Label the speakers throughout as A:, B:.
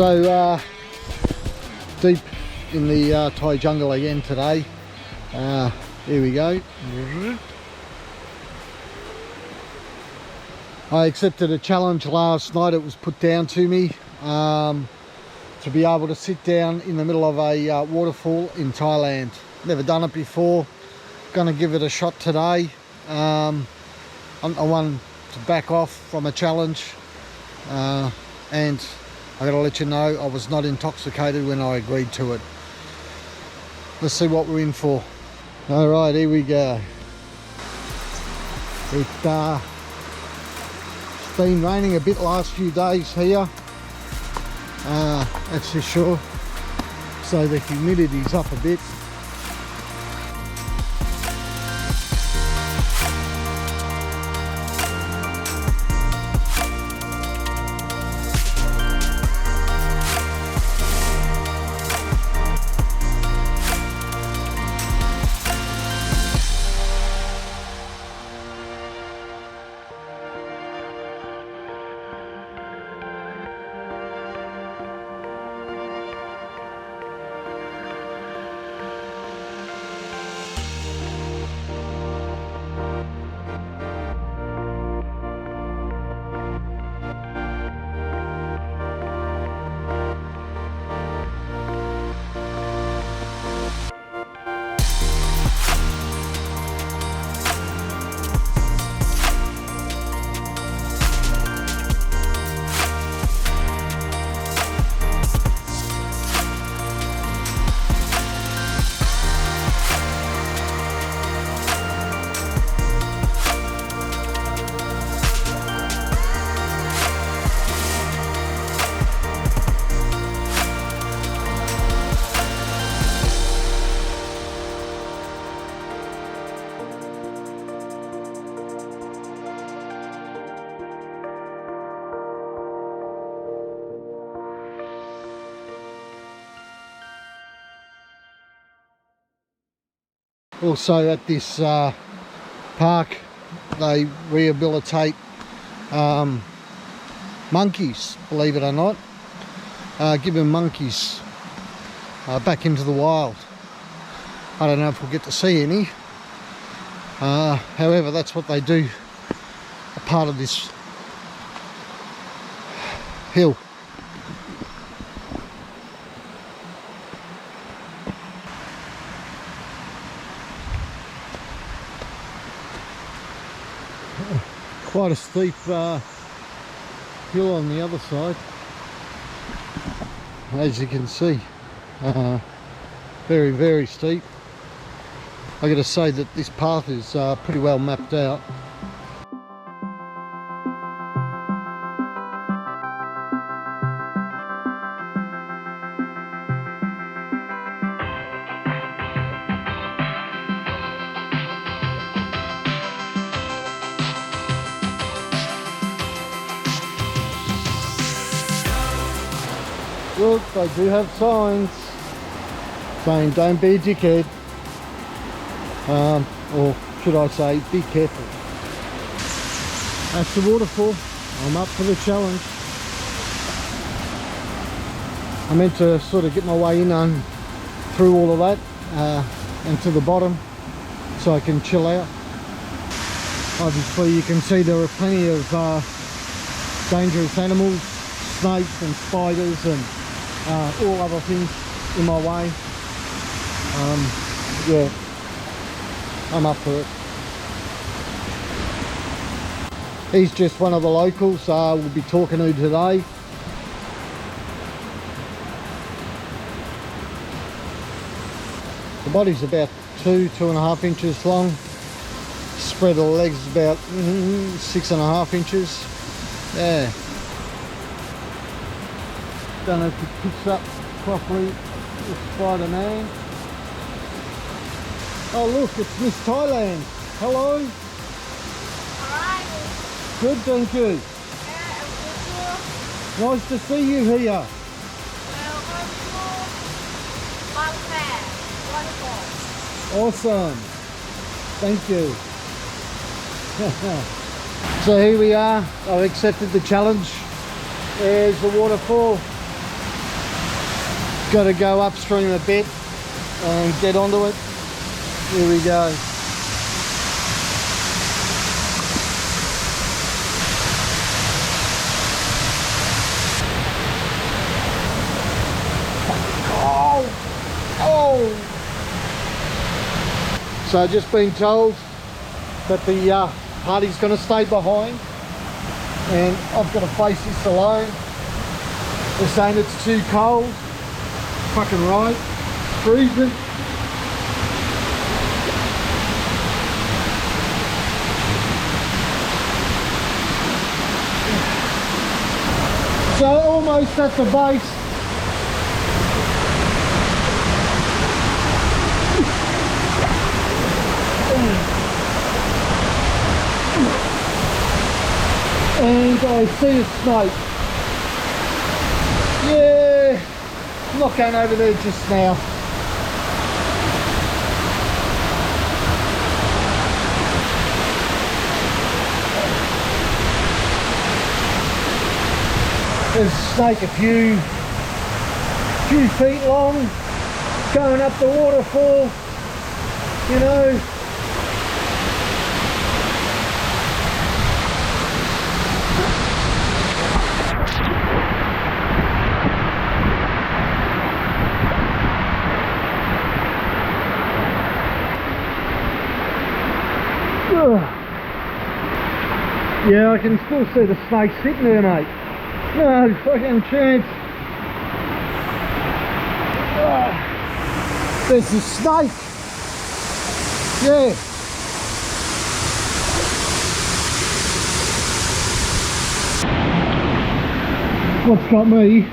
A: So deep in the Thai jungle again today. Here we go. I accepted a challenge last night. It was put down to me to be able to sit down in the middle of a waterfall in Thailand. Never done it before. Gonna give it a shot today. I'm the one to back off from a challenge, and I gotta let you know I was not intoxicated when I agreed to it. Let's see what we're in for. All right, here we go. It's been raining a bit last few days here, that's for sure, so the humidity's up a bit. Also at this park they rehabilitate monkeys, believe it or not, giving monkeys back into the wild. I don't know if we'll get to see any, however that's what they do, a part of this hill. Quite a steep hill on the other side, as you can see. Very, very steep. I got to say that this path is pretty well mapped out. Look, they do have signs saying don't be a dickhead, or should I say be careful. That's the waterfall. I'm up for the challenge. I meant to sort of get my way in and through all of that and to the bottom so I can chill out. Obviously you can see there are plenty of dangerous animals, snakes and spiders and all other things in my way. Yeah, I'm up for it. He's just one of the locals we'll be talking to today. The body's about 2.5 inches long. Spread of the legs is about 6.5 inches. Yeah. Don't know if it picks up properly with Spider-Man. Oh look, it's Miss Thailand. Hello.
B: Hi.
A: Good, thank you.
B: Yeah,
A: Nice to see you here.
B: welcome to Waterfalls.
A: Awesome. Thank you. So here we are. I've accepted the challenge. There's the waterfall. Got to go upstream a bit and get onto it. Here we go. Oh! So I've just been told that the party's going to stay behind and I've got to face this alone. They're saying it's too cold. Fucking right. Freezing. So almost at the base. And I see a snake. Yeah, I'm not going over there just now. There's a snake a few feet long, going up the waterfall, you know. Yeah, I can still see the snake sitting there, mate. No fucking chance. There's a snake. Yeah. What's got me?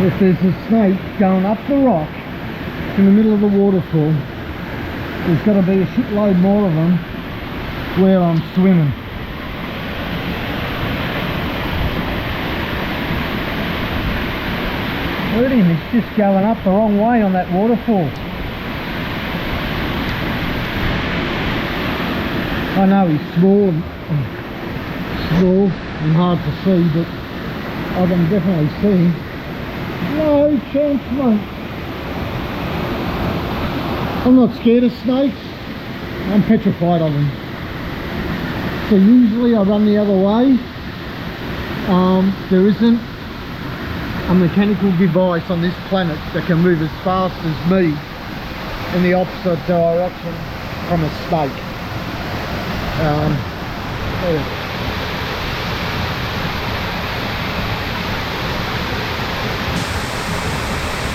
A: If there's a snake going up the rock in the middle of the waterfall, there's got to be a shitload more of them where I'm swimming. Look at him, he's just going up the wrong way on that waterfall. I know he's small and hard to see, but I can definitely see him. No chance, mate. I'm not scared of snakes, I'm petrified of them. So usually I run the other way. There isn't a mechanical device on this planet that can move as fast as me in the opposite direction from a snake.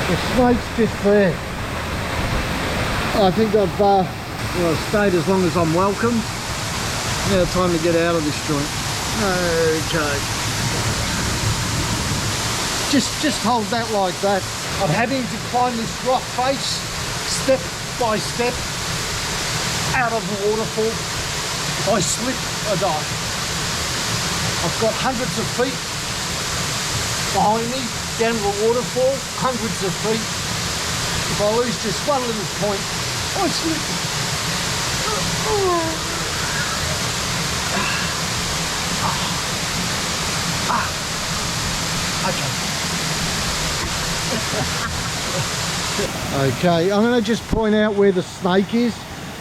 A: The snake's just there. I think I've stayed as long as I'm welcome. Now time to get out of this joint. Okay. Just hold that like that. I'm having to climb this rock face step by step out of the waterfall. If I slip, I die. I've got hundreds of feet behind me down to the waterfall, hundreds of feet. If I lose just one little point, I slip. Okay, I'm going to just point out where the snake is.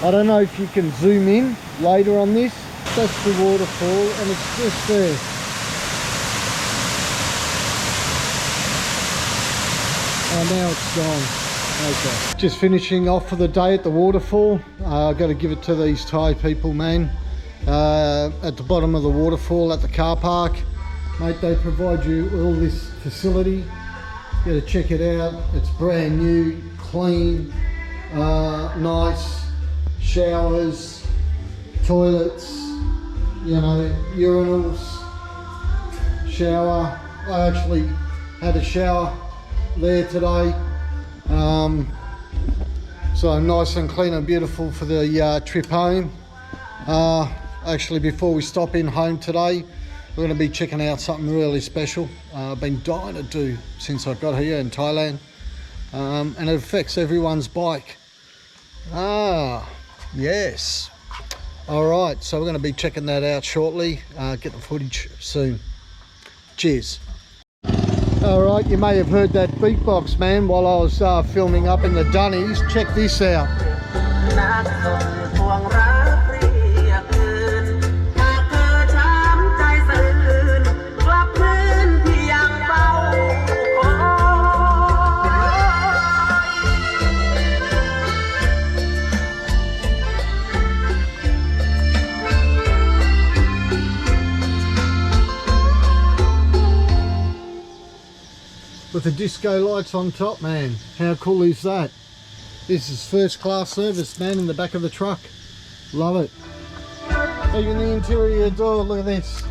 A: I don't know if you can zoom in later on this. That's the waterfall and it's just there. Oh, now it's gone. Okay. Just finishing off for the day at the waterfall. I've got to give it to these Thai people, man. At the bottom of the waterfall at the car park. Mate, they provide you all this facility. You got to check it out. It's brand new, clean, nice, showers, toilets, you know, urinals, shower. I actually had a shower there today. So nice and clean and beautiful for the trip home. Actually, before we stop in home today, we're going to be checking out something really special. I've been dying to do since I got here in Thailand, and it affects everyone's bike. Yes. All right, so we're going to be checking that out shortly. Get the footage soon. Cheers. Alright, you may have heard that beatbox, man, while I was filming up in the Dunnies. Check this out.
C: นักสนทวงรักเรียกคืนหากเธอช้ำใจสื่นกลับคืนที่ยังเฝ้าคอย
A: With the disco lights on top, man. How cool is that? This is first class service, man, in the back of the truck. Love it. Even the interior door, look at this.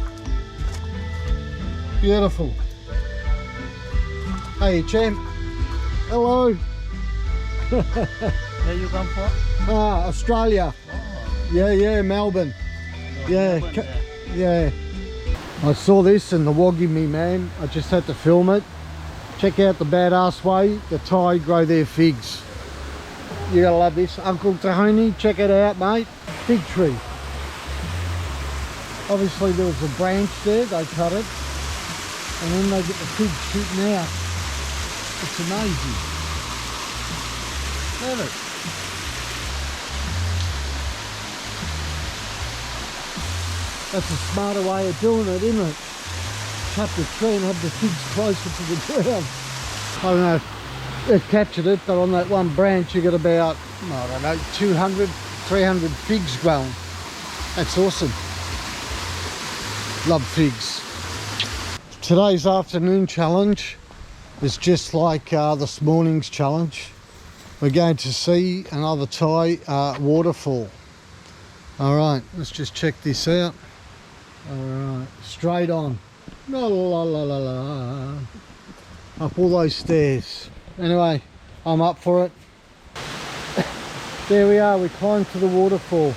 A: Beautiful. Hey, champ. Hello.
D: Where you come from?
A: Australia. Yeah, Melbourne. Yeah, yeah. I saw this and the woggy me, man. I just had to film it. Check out the badass way the Thai grow their figs. You gotta love this. Uncle Tahoni, check it out, mate. Fig tree. Obviously there was a branch there, they cut it. And then they get the figs shooting out. It's amazing. Love it. That's a smarter way of doing it, isn't it? Cut the tree and have the figs closer to the ground. I don't know if they've captured it, but on that one branch you got about, I don't know, 200, 300 figs growing. That's awesome. Love figs. Today's afternoon challenge is just like this morning's challenge. We're going to see another Thai waterfall. Alright, let's just check this out. Alright, straight on. La la la la la. Up all those stairs. Anyway, I'm up for it. There we are, we climbed to the waterfall.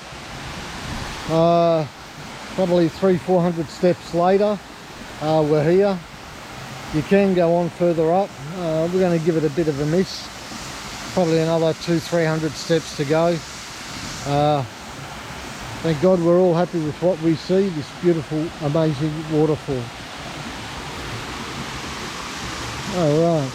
A: Probably 300-400 steps later, we're here. You can go on further up. We're going to give it a bit of a miss. Probably another 200-300 steps to go. Thank God we're all happy with what we see, this beautiful, amazing waterfall. All right.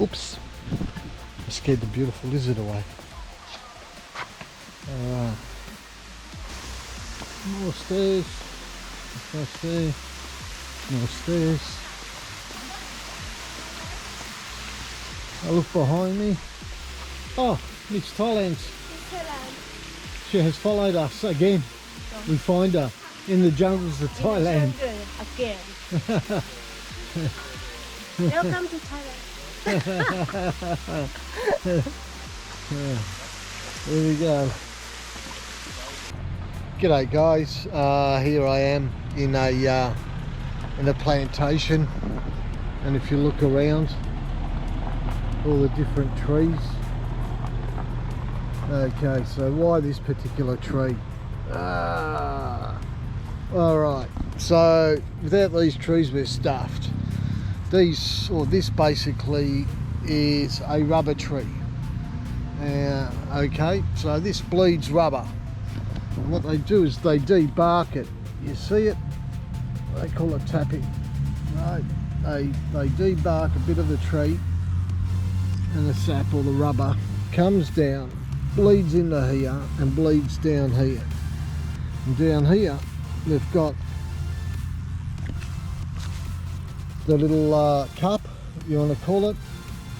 A: Oops, I scared the beautiful lizard away. Alright, more stairs, across there, more stairs. I look behind me. Oh, Miss Thailand. She has followed us again. We find her in the jungles of Thailand.
B: Again. Welcome to Thailand.
A: There we go. G'day guys, here I am in a plantation, and if you look around, all the different trees. Okay, so why this particular tree? Alright, so without these trees we're stuffed. This basically is a rubber tree. Okay, so this bleeds rubber. And what they do is they debark it. You see it? They call it tapping. Right? They debark a bit of the tree, and the sap or the rubber comes down, bleeds into here, and bleeds down here. And down here, they've got the little cup, you want to call it,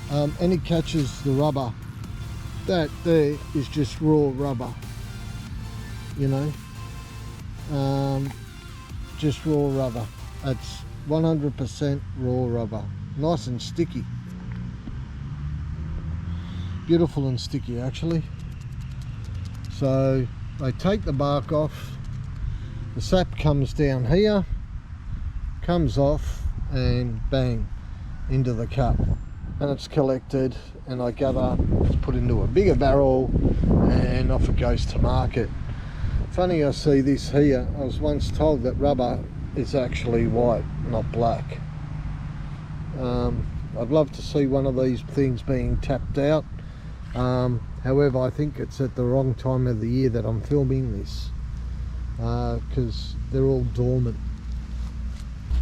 A: and it catches the rubber. That there is just raw rubber, you know, just raw rubber. 100% raw rubber. Nice and sticky. Beautiful and sticky actually. So they take the bark off, the sap comes down here, comes off, and bang, into the cup. And it's collected, and I gather it's put into a bigger barrel, and off it goes to market. Funny I see this here. I was once told that rubber is actually white, not black. I'd love to see one of these things being tapped out. However, I think it's at the wrong time of the year that I'm filming this, because they're all dormant.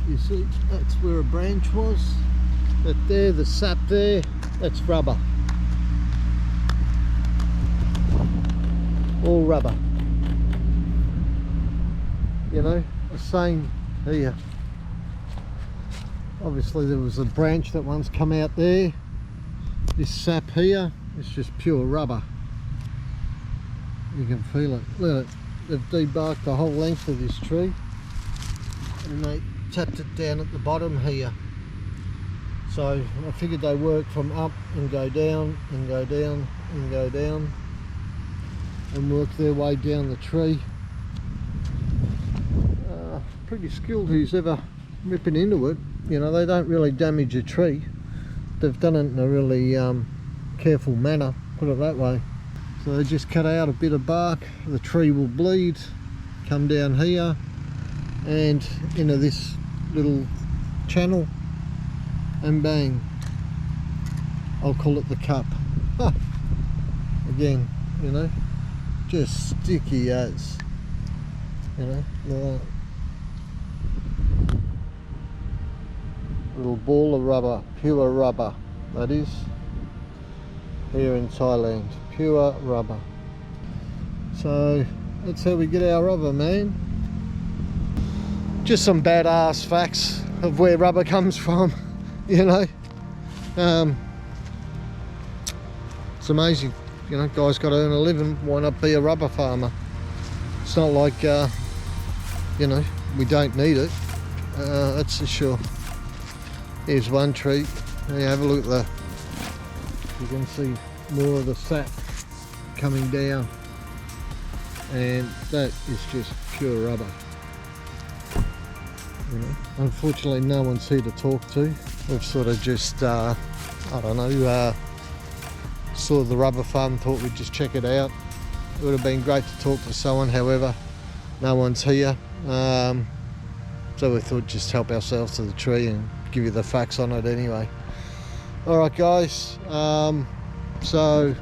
A: You see, that's where a branch was. That there, the sap there, that's rubber. All rubber. You know, the same here. Obviously there was a branch that once come out there. This sap here is just pure rubber. You can feel it. Look at it. They've debarked the whole length of this tree, and they tapped it down at the bottom here. So I figured they work from up and go down and go down and go down and work their way down the tree. Pretty skilled who's ever ripping into it. You know, they don't really damage a tree. They've done it in a really careful manner, put it that way. So they just cut out a bit of bark, the tree will bleed, come down here and into this little channel, and bang, I'll call it the cup. Again, you know, just sticky as, you know, like little ball of rubber, pure rubber, that is, here in Thailand, pure rubber. So that's how we get our rubber, man. Just some badass facts of where rubber comes from. You know, it's amazing. You know, guys got to earn a living. Why not be a rubber farmer? It's not like, you know, we don't need it. That's for sure. Here's one tree. There, have a look at that. You can see more of the sap coming down, and that is just pure rubber. You know, unfortunately, no one's here to talk to. We've sort of just, I don't know, saw the rubber farm, thought we'd just check it out. It would have been great to talk to someone, however, no one's here. So we thought just help ourselves to the tree and give you the facts on it anyway. Alright guys, so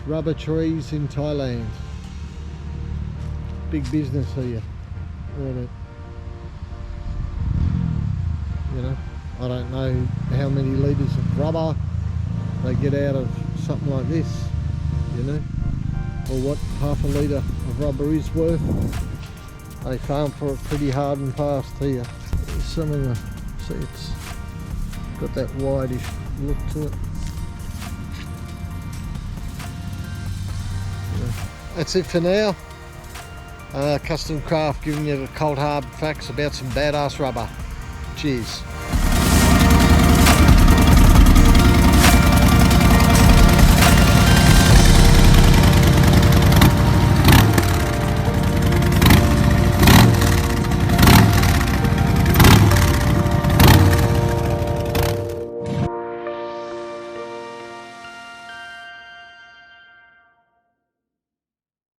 A: rubber trees in Thailand. Big business here, isn't it? You know, I don't know how many litres of rubber they get out of something like this, you know, or what half a litre of rubber is worth. They farm for it pretty hard and fast here. Some of the, see, it's got that whitish look to it. Yeah. That's it for now. Custom Craft giving you the cold hard facts about some badass rubber. Cheers.